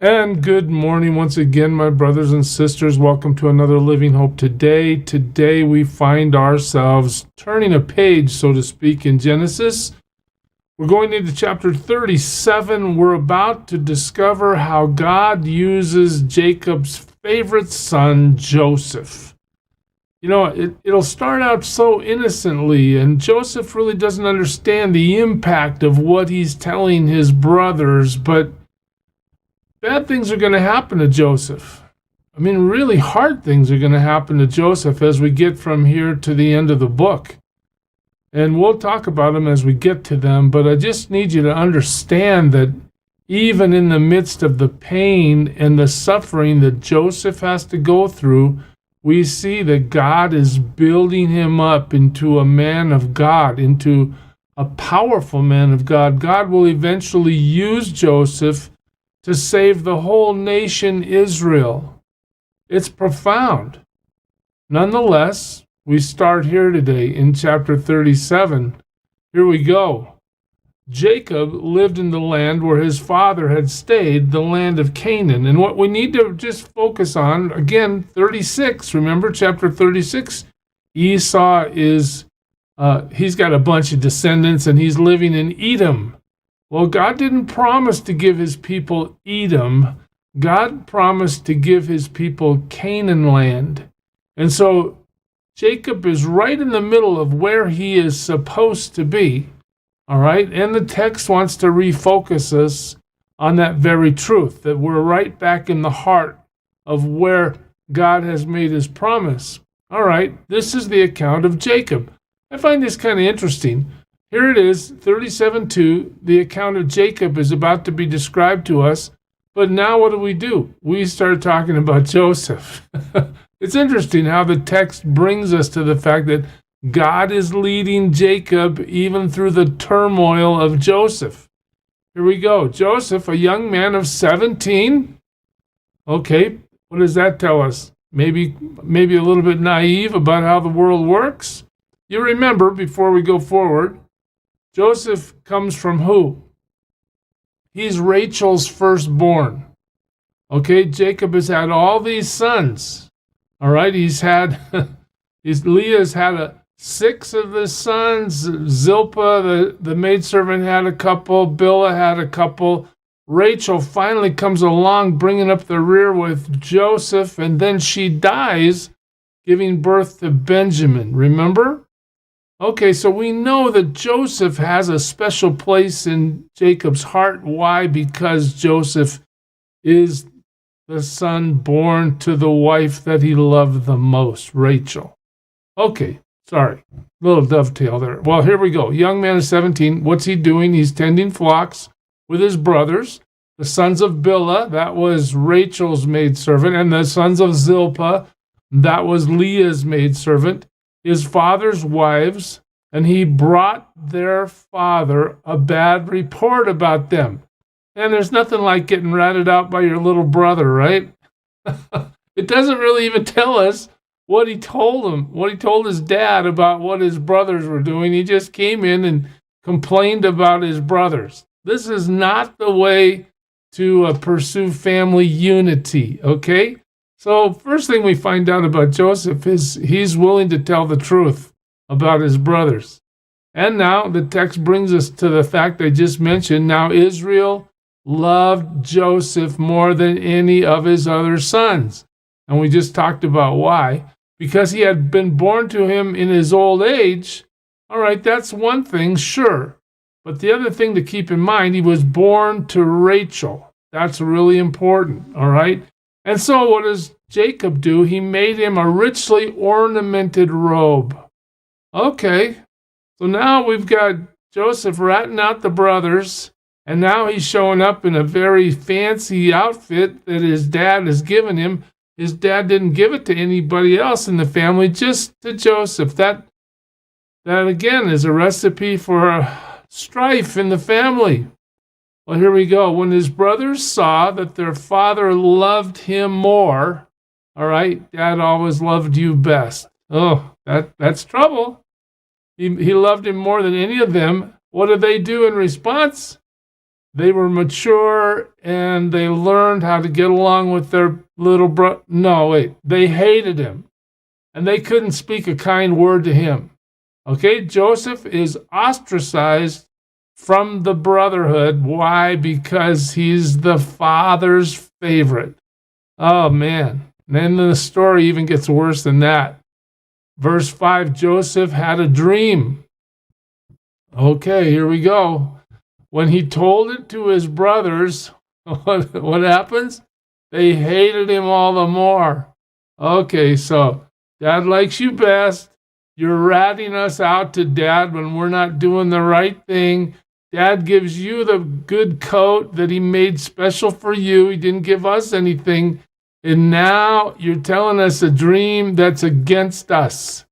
And good morning once again, my brothers and sisters. Welcome to another Living Hope Today. Today we find ourselves turning a page, so to speak, in Genesis. We're going into chapter 37. We're about to discover how God uses Jacob's favorite son, Joseph. You know, it'll start out so innocently, and Joseph really doesn't understand the impact of what he's telling his brothers, but bad things are going to happen to Joseph. I mean, really hard things are going to happen to Joseph as we get from here to the end of the book. And we'll talk about them as we get to them, but I just need you to understand that even in the midst of the pain and the suffering that Joseph has to go through, we see that God is building him up into a man of God, into a powerful man of God. God will eventually use Joseph to save the whole nation Israel. It's profound. Nonetheless, we start here today in chapter 37. Here we go. Jacob lived in the land where his father had stayed, the land of Canaan. And what we need to just focus on, again, 36, remember chapter 36? Esau is, he's got a bunch of descendants and he's living in Edom. Well, God didn't promise to give his people Edom. God promised to give his people Canaan land. And so Jacob is right in the middle of where he is supposed to be. All right? And the text wants to refocus us on that very truth, that we're right back in the heart of where God has made his promise. All right, this is the account of Jacob. I find this kind of interesting. Here it is, 37:2. The account of Jacob is about to be described to us. But now what do? We start talking about Joseph. It's interesting how the text brings us to the fact that God is leading Jacob even through the turmoil of Joseph. Here we go. Joseph, a young man of 17. Okay, what does that tell us? Maybe a little bit naive about how the world works. You remember, before we go forward, Joseph comes from who? He's Rachel's firstborn. Okay, Jacob has had all these sons. All right, Leah's had 6 of the sons. Zilpah, the maidservant, had a couple. Bilhah had a couple. Rachel finally comes along, bringing up the rear with Joseph, and then she dies, giving birth to Benjamin. Remember? Okay, so we know that Joseph has a special place in Jacob's heart. Why? Because Joseph is the son born to the wife that he loved the most, Rachel. Okay, sorry, little dovetail there. Well, here we go. Young man of 17, what's he doing? He's tending flocks with his brothers, the sons of Bilhah, that was Rachel's maidservant, and the sons of Zilpah, that was Leah's maidservant, his father's wives, and he brought their father a bad report about them. And there's nothing like getting ratted out by your little brother, right? It doesn't really even tell us what he told him, what he told his dad about what his brothers were doing. He just came in and complained about his brothers. This is not the way to pursue family unity, okay? So first thing we find out about Joseph is he's willing to tell the truth about his brothers. And now the text brings us to the fact I just mentioned. Now Israel loved Joseph more than any of his other sons. And we just talked about why. Because he had been born to him in his old age. All right, that's one thing, sure. But the other thing to keep in mind, he was born to Rachel. That's really important, all right? And so what does Jacob do? He made him a richly ornamented robe. Okay, so now we've got Joseph ratting out the brothers, and now he's showing up in a very fancy outfit that his dad has given him. His dad didn't give it to anybody else in the family, just to Joseph. That again is a recipe for strife in the family. Well, here we go. When his brothers saw that their father loved him more, all right, Dad always loved you best. Oh, that's trouble. He loved him more than any of them. What do they do in response? they were mature and they learned how to get along with their little brother. No, wait, they hated him and they couldn't speak a kind word to him. Okay, Joseph is ostracized from the brotherhood. Why? Because he's the father's favorite. Oh, man. And then the story even gets worse than that. Verse 5, Joseph had a dream. Okay, here we go. When he told it to his brothers, what happens? They hated him all the more. Okay, so Dad likes you best. You're ratting us out to Dad when we're not doing the right thing. Dad gives you the good coat that he made special for you. He didn't give us anything. And now you're telling us a dream that's against us.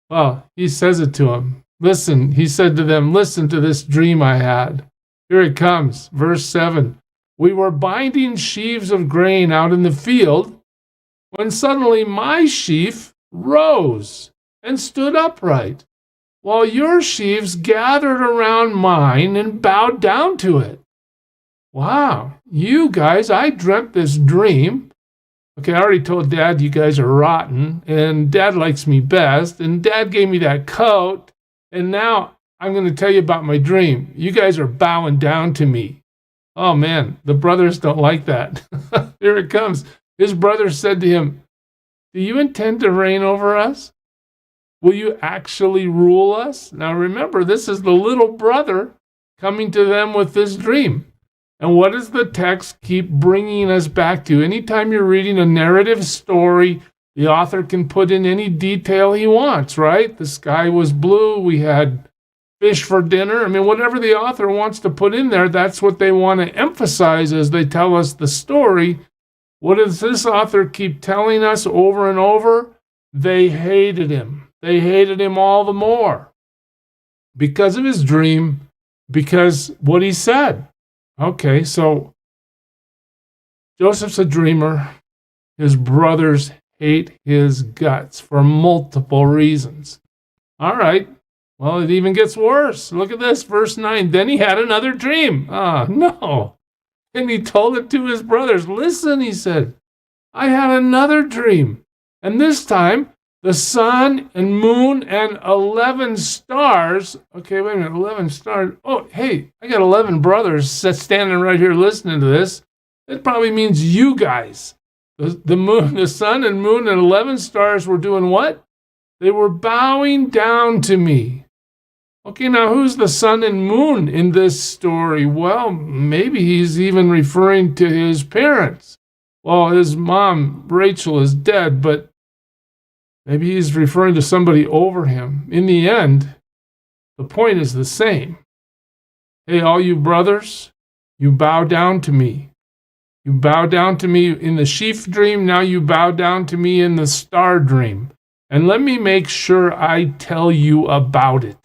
Well, he says it to him. Listen, he said to them, listen to this dream I had. Here it comes, verse 7. We were binding sheaves of grain out in the field when suddenly my sheaf rose and stood upright, while your sheaves gathered around mine and bowed down to it. Wow, you guys, I dreamt this dream. Okay, I already told Dad you guys are rotten, and Dad likes me best, and Dad gave me that coat, and now I'm going to tell you about my dream. You guys are bowing down to me. Oh man, the brothers don't like that. Here it comes. His brothers said to him, do you intend to reign over us? Will you actually rule us? Now remember, this is the little brother coming to them with this dream. And what does the text keep bringing us back to? Anytime you're reading a narrative story, the author can put in any detail he wants, right? The sky was blue, we had fish for dinner. I mean, whatever the author wants to put in there, that's what they want to emphasize as they tell us the story. What does this author keep telling us over and over? They hated him. They hated him all the more because of his dream, because what he said. Okay, so Joseph's a dreamer. His brothers hate his guts for multiple reasons. All right, well, it even gets worse. Look at this, verse 9. Then he had another dream. No. And he told it to his brothers. Listen, he said, I had another dream. And this time, the sun and moon and 11 stars. Okay, wait a minute, 11 stars. Oh, hey, I got 11 brothers standing right here listening to this. It probably means you guys. The moon, the sun and moon and 11 stars were doing what? They were bowing down to me. Okay, now who's the sun and moon in this story? Well, maybe he's even referring to his parents. Well, his mom, Rachel, is dead, but maybe he's referring to somebody over him. In the end, the point is the same. Hey, all you brothers, you bow down to me. You bow down to me in the sheaf dream, now you bow down to me in the star dream. And let me make sure I tell you about it.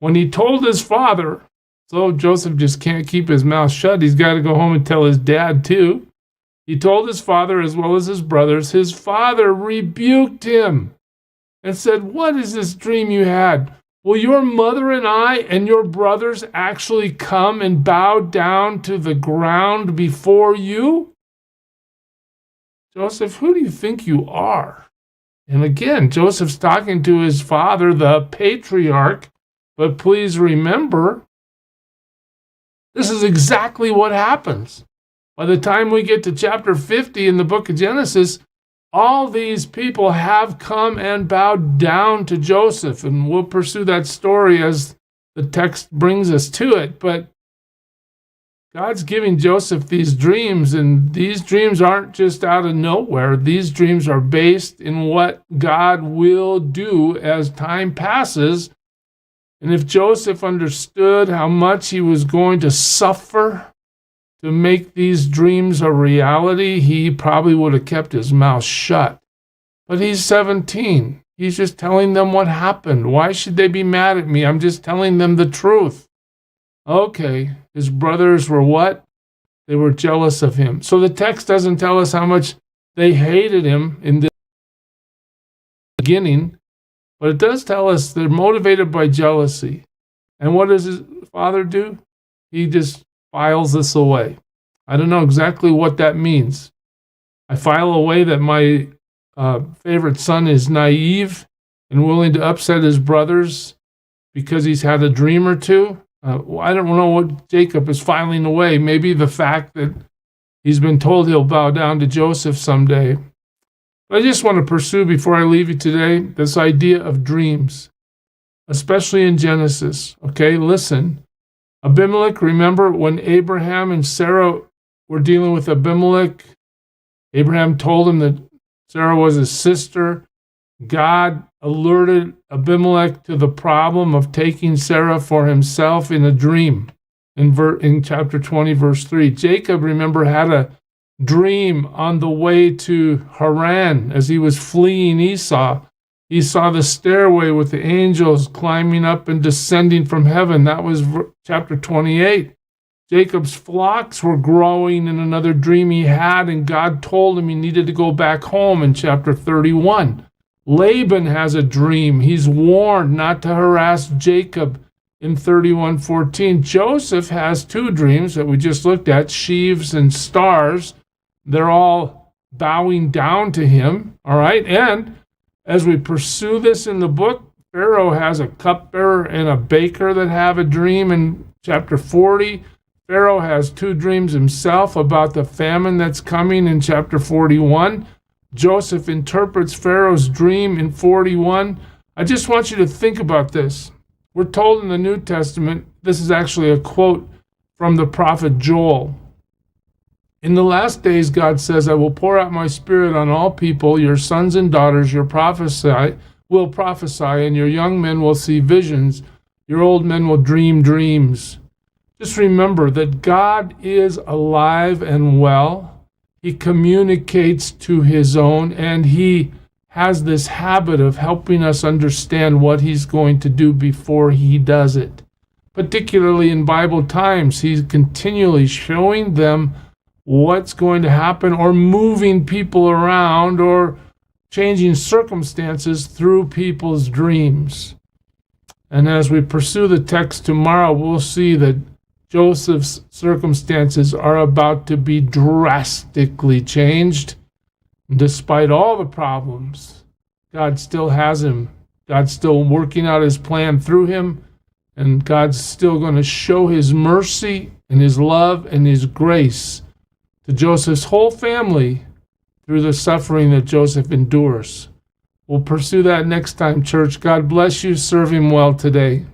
When he told his father, so Joseph just can't keep his mouth shut, he's got to go home and tell his dad too. He told his father as well as his brothers. His father rebuked him and said, what is this dream you had? Will your mother and I and your brothers actually come and bow down to the ground before you? Joseph, who do you think you are? And again, Joseph's talking to his father, the patriarch. But please remember, this is exactly what happens. By the time we get to chapter 50 in the book of Genesis, all these people have come and bowed down to Joseph. And we'll pursue that story as the text brings us to it. But God's giving Joseph these dreams, and these dreams aren't just out of nowhere. These dreams are based in what God will do as time passes. And if Joseph understood how much he was going to suffer to make these dreams a reality, he probably would have kept his mouth shut. But he's 17. He's just telling them what happened. Why should they be mad at me? I'm just telling them the truth. Okay, his brothers were what? They were jealous of him. So the text doesn't tell us how much they hated him in the beginning. But it does tell us they're motivated by jealousy. And what does his father do? he just files this away. I don't know exactly what that means. I file away that my favorite son is naive and willing to upset his brothers because he's had a dream or two. I don't know what Jacob is filing away. Maybe the fact that he's been told he'll bow down to Joseph someday. But I just want to pursue, before I leave you today, this idea of dreams, especially in Genesis. Okay, listen. Abimelech, remember when Abraham and Sarah were dealing with Abimelech? Abraham told him that Sarah was his sister. God alerted Abimelech to the problem of taking Sarah for himself in a dream in chapter 20, verse 3. Jacob, remember, had a dream on the way to Haran as he was fleeing Esau. He saw the stairway with the angels climbing up and descending from heaven. That was chapter 28. Jacob's flocks were growing in another dream he had, and God told him he needed to go back home in chapter 31. Laban has a dream. He's warned not to harass Jacob in 31:14. Joseph has two dreams that we just looked at, sheaves and stars. They're all bowing down to him, all right? And as we pursue this in the book, Pharaoh has a cupbearer and a baker that have a dream in chapter 40. Pharaoh has two dreams himself about the famine that's coming in chapter 41. Joseph interprets Pharaoh's dream in 41. I just want you to think about this. We're told in the New Testament, this is actually a quote from the prophet Joel. In the last days, God says, I will pour out my spirit on all people. Your sons and daughters will prophesy, and your young men will see visions. Your old men will dream dreams. Just remember that God is alive and well. He communicates to his own, and he has this habit of helping us understand what he's going to do before he does it. Particularly in Bible times, he's continually showing them what's going to happen, or moving people around, or changing circumstances through people's dreams. And as we pursue the text tomorrow, we'll see that Joseph's circumstances are about to be drastically changed. Despite all the problems, God still has him. God's still working out his plan through him, and God's still going to show his mercy and his love and his grace to Joseph's whole family through the suffering that Joseph endures. We'll pursue that next time, church. God bless you. Serve him well today.